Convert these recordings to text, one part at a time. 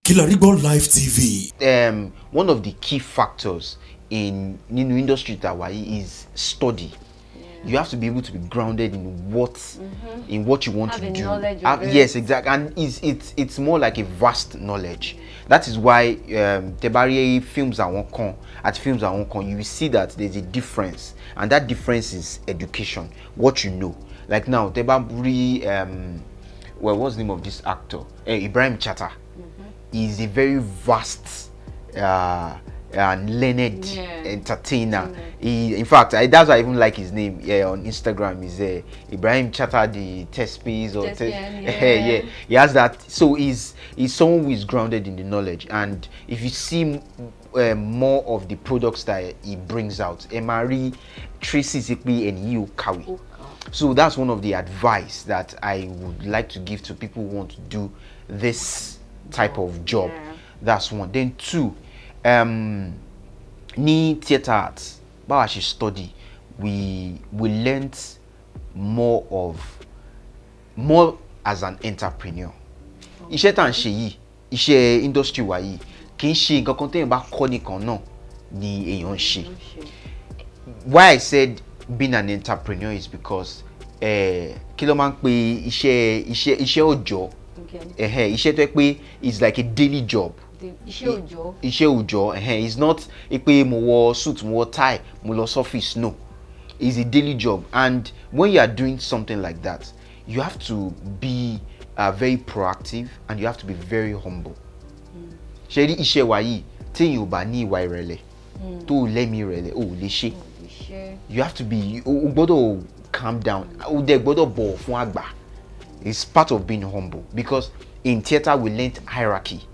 Kilarigbo Live TV. One of the key factors in industry that is study. You have to be able to be grounded in what you want to do. Yes, exactly, and it's more like a vast knowledge. That is why Tebari films are one you see that there's a difference, and that difference is education. What you know, like now Tebari, what's the name of this actor? Ibrahim Chatta. Is a very vast and learned entertainer. In fact, that's why I even like his name. On Instagram is Ibrahim Chatta, the test piece or he has that. So he's someone who is grounded in the knowledge, and if you see more of the products that he brings out, Emari traces and you kawi. So that's one of the advice that I would like to give to people who want to do this type of job. That's one. Then two, ni theater arts, but as you study, we learned more as an entrepreneur. Iṣẹ́ tá ń ṣe yìí, iṣẹ́ industry wa yìí, kì í ṣe nǹkan kan téèyàn bá kọ́ nìkan náà ni èèyàn ń ṣe. Why I said being an entrepreneur is because kí ló máa ń pe iṣẹ́ òòjọ́. Iṣẹ́ tó pé is like a daily job. Iṣẹ́ òòjọ́. It's not pé mo wọ suit, mo wọ tie, mo lọ office. No, it's a daily job, and when you are doing something like that, you have to be very proactive, and you have to be very humble. Ṣé rí iṣẹ́ wa yìí téèyàn ò bá ní ìwà ìrẹ̀lẹ̀ tó lẹ́mìí ìrẹ̀lẹ̀ ò lè ṣe. You have to be o gbọ́dọ̀ calm down, o dẹ̀ gbọ́dọ̀ bọ̀wọ̀ fún àgbà. It's part of being humble, because in theater we learned hierarchy.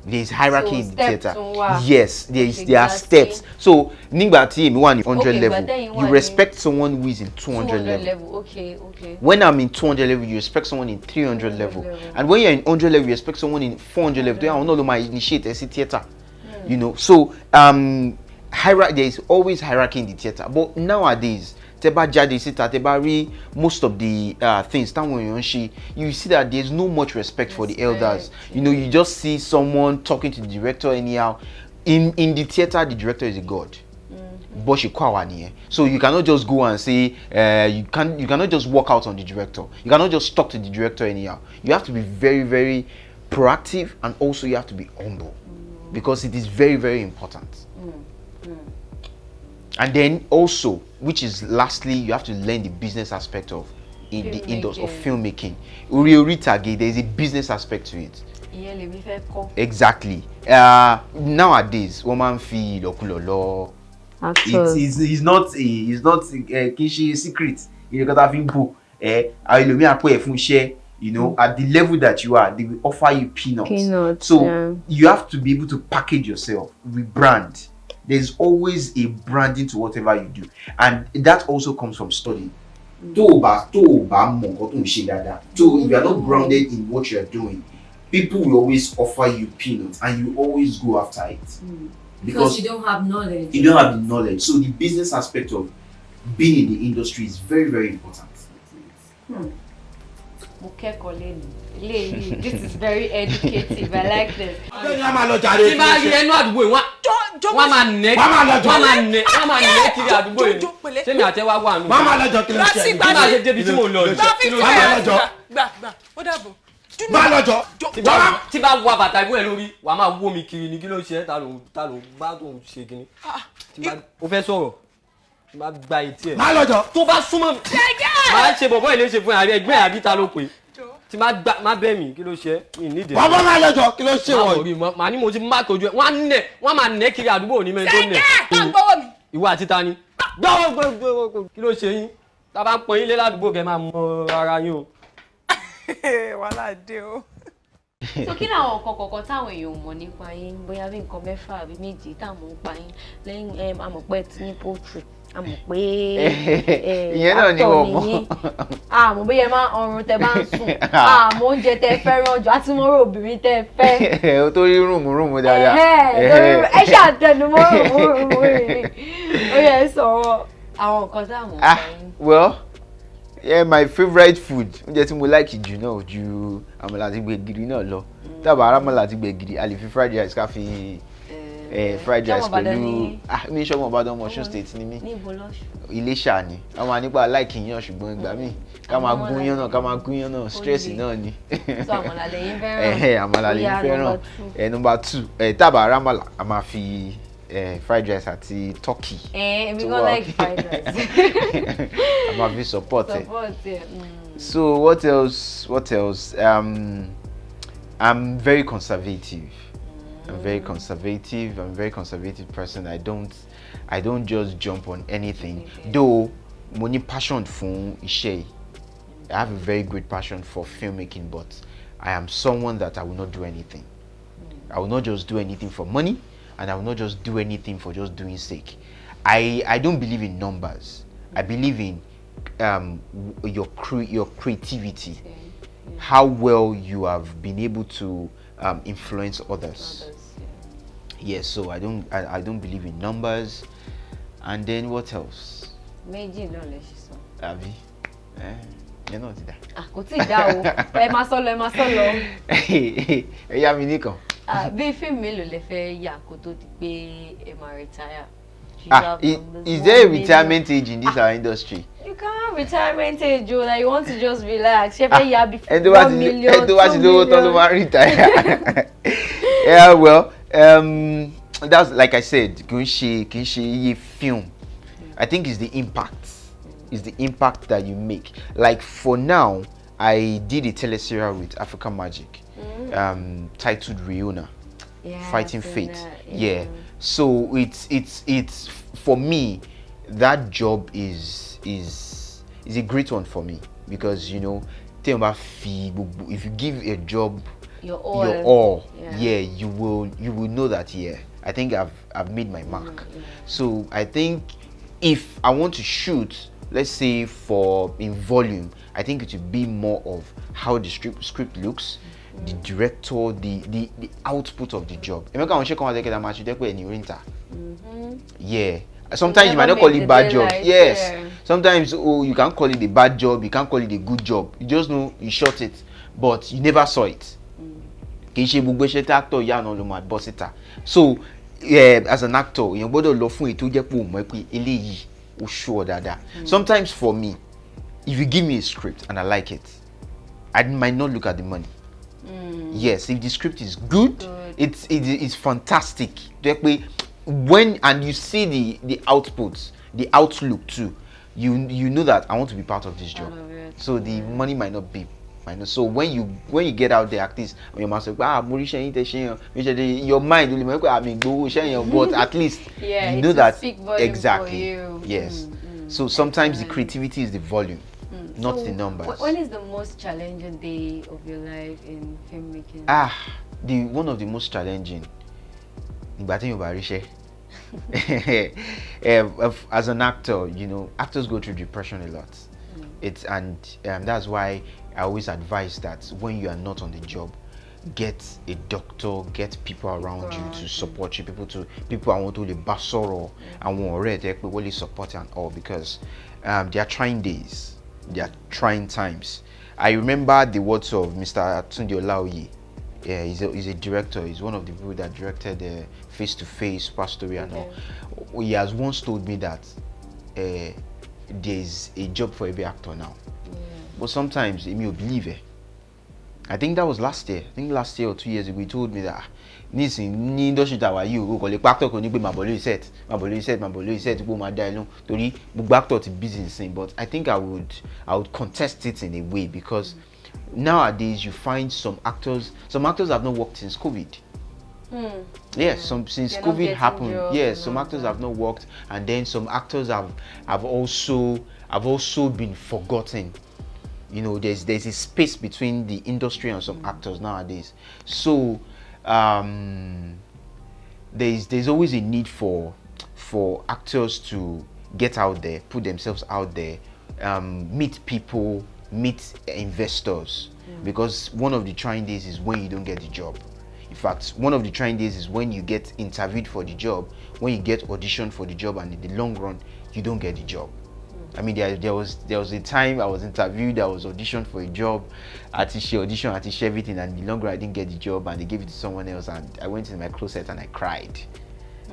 There's hierarchy in the theater. Yes, there are steps. So nígbà tí èmi wà ní 100 level, you respect someone who is in 200 level. Okay. When I'm in 200 level, you respect someone in 300 level. And when you're in 100 level, you respect someone in 400 level. I don't know my initiate theater. You know, so hierarchy, there is always hierarchy in the theater. But nowadays, most of the things you see that there's no much respect for the elders. You know, you just see someone talking to the director anyhow. In the theater, the director is a god. So you cannot just go and say you cannot just walk out on the director. You cannot just talk to the director anyhow. You have to be very, very proactive, and also you have to be humble, because it is very, very important. And then also, which is lastly, you have to learn the business aspect of the industry of filmmaking. There is a business aspect to it. Exactly. Nowadays, woman feel it's not secret. You know, at the level that you are, they will offer you peanuts. So you have to be able to package yourself, rebrand. There's always a branding to whatever you do, and that also comes from study. So if you are not grounded in what you are doing, people will always offer you peanuts, and you always go after it because you don't have knowledge. You don't have the knowledge. So the business aspect of being in the industry is very, very important. This is very educative. I like this. Tí bá wà bàtà ìwé lórí wà máa wó mi kiri ní kí ló ṣe ta ló bá tó ń ṣe kíní. Tí bá ó fẹ́ sọ̀rọ̀ tí bá gba etí ẹ̀. Má lọ́jọ́ tó bá súnmọ́ mi. Má ṣe bọ̀bọ́ ilé ṣe fún ààrẹ ẹgbẹ́ àbí ta ló pè. Tí má bẹ́ mi kí ló ṣe mi ní ìdè. Bàbá má lọ́jọ́ kí ló ṣe wọ̀. Màá ní mo ti má kojú ẹ̀ wọ́n máa nẹ́ kiri àdúgbò ní mẹ́tò nẹ̀. Ìwọ àti ta ni. Gbọ́wọ́ kí ló ṣe yín. Tá bá ń pọn yín lé ládùúgbò kẹ́ máa mọ ara yín o. Wàhálà dé o. So kí làwọn nǹkan kọ̀ọ̀kan táwọn èèyàn mọ̀ nípa yín, bóyá bí nǹkan mẹ́fà àbí méjì táwọn ń pa yín lẹ́yìn àmọ̀pẹ́ tí ní poultry, àmọ̀ pé actor nìyí, àmọ̀ bóyá máa ọrùn tẹ bá ń sùn, àmọ̀ oúnjẹ tẹ fẹ́ràn jù, àti mọ́rọ̀ obìnrin tẹ fẹ́. O tó rí rùmù dáadáa. Ẹ ṣàtẹnumọ́ rùmù rìn. Ó yẹ sọ̀rọ̀ àwọn nǹkan táwọn ń pa yín. Well, yeah, my favorite food, oúnjẹ tí mo like jù náà ju àmàlà àti gbẹ̀gìrì náà lọ. Taba ramala ti gbegiri, ali fi fried rice ká fi fried rice pẹ̀lú mi ṣọmọ Ìbàdàn Ọ̀ṣun state ni mí. Iléṣà ni. Wọ́n máa nípa like iyán ṣùgbọ́n ìgbà míì ká máa gún yán náà stress náà ni. So àmàlà lẹ́yìn fẹ́ràn. Àmàlà lẹ́yìn fẹ́ràn. Number 2, taba ramala a máa fi fried rice àti turkey. We go like fried rice. A máa fi support it. So what else? I'm very conservative. I'm a very conservative person. I don't just jump on anything. Though money passion for iṣẹ́. I have a very great passion for filmmaking, but I am someone that I will not do anything. I will not just do anything for money, and I will not just do anything for just doing sake. I don't believe in numbers. I believe in your creativity, how well you have been able to influence others. Yes, so I don't believe in numbers. And then what else? Méjì ló lè ṣe sọ. Àbí? Yẹn náà ti dá. Kò tí ì dá o. Ẹ máa sọ lọ. Ẹ yá mi nìkan. Bí fíìmù mélòó lẹ fẹ́ yà kó tó di pé ẹ máa retire? Is there a retirement age in this our industry? You can't have retirement age, Joe. Like you want to just relax. Ṣé fẹ́ yà before 1 million, 2 million? Yeah, well, that's like I said, kì í ṣe film. I think it's the impact. It's the impact that you make. Like for now, I did a teleserial with African Magic, titled Riona, Fighting Fate. Yeah. So it's for me, that job is a great one for me, because if you give a job your all, you will know that I think I've made my mark. So I think if I want to shoot, let's say in volume, I think it would be more of how the script looks, the director, the output of the job. Yeah. Sometimes you might not call it bad job. Yes. Sometimes you can't call it a bad job, you can't call it a good job. You just know you shot it, but you never saw it. So as an actor, you gbọ́dọ̀ lọ fún ètò jẹ́ pé o mọ̀ pé eléyìí ó sure dáadáa. Sometimes for me, if you give me a script and I like it, I might not look at the money. Yes, if the script is good. It's fantastic. When you see the outputs, the outlook too, you know that I want to be part of this job. So the money might not be. So when you get out there, at least your master, your mind will but at least you know that exactly. Yes. So sometimes the creativity is the volume, not the numbers. When is the most challenging day of your life in filmmaking? One of the most challenging. As an actor, actors go through depression a lot. That's why I always advise that when you are not on the job, get a doctor, get people around you to support you, people I want to basoro and want support and all, because they are trying days, they are trying times. I remember the words of Mr. Tunde Olaoye. Yeah, he's a director. He's one of the people that directed Face to Face, Super Story, and all. He has once told me that there's a job for every actor now. But sometimes he may believe it. I think that was last year. I think last year or 2 years ago, he told me that ni industry that were you go le actor ko ni pe mabolo set go ma die lo tori gbogbo actor ti busy sin. But I think I would contest it in a way, because nowadays you find some actors have not worked since COVID. Yes, since COVID happened. Yes, some actors have not worked, and then some actors have also been forgotten. There's a space between the industry and some actors nowadays. So there's always a need for actors to get out there, put themselves out there, meet people, meet investors, because one of the trying days is when you don't get the job. In fact, one of the trying days is when you get interviewed for the job, when you get auditioned for the job, and in the long run you don't get the job. I mean, there was a time I was interviewed, I was auditioned for a job, she auditioned, everything, and the longer I didn't get the job, and they gave it to someone else, and I went in my closet and I cried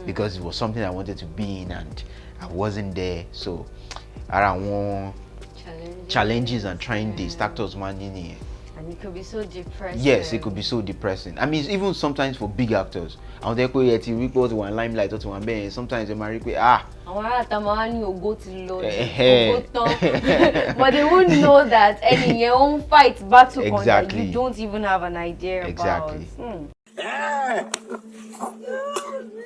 because it was something I wanted to be in and I wasn't there. So I want challenges and trying this actors managing. And it could be so depressing. Yes, it could be so depressing. I mean, even sometimes for big actors. And they could report one limelight or to one band. Sometimes they might go but they won't know that and in your own fight battle exactly. You don't even have an idea exactly. about.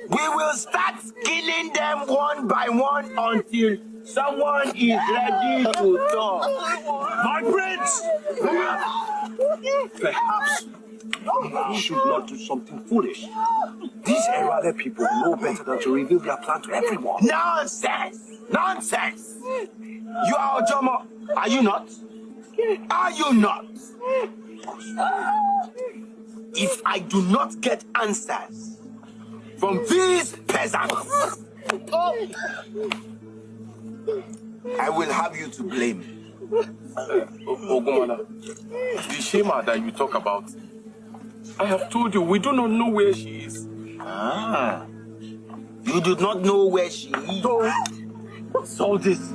We will start killing them one by one until someone is ready to talk. My prince! Perhaps you should not do something foolish. These Erade people know better than to reveal their plan to everyone. Nonsense! Nonsense! You are Ojomo, are you not? Are you not? If I do not get answers from these peasants, I will have you to blame. Ogumana, the Shema that you talk about, I have told you, we do not know where she is. Ah, you do not know where she is. So, what's all this?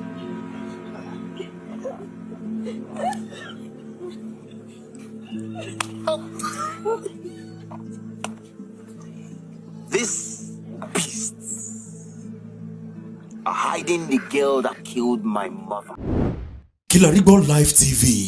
These beasts are hiding the girl that killed my mother. Kilarigbo Live TV.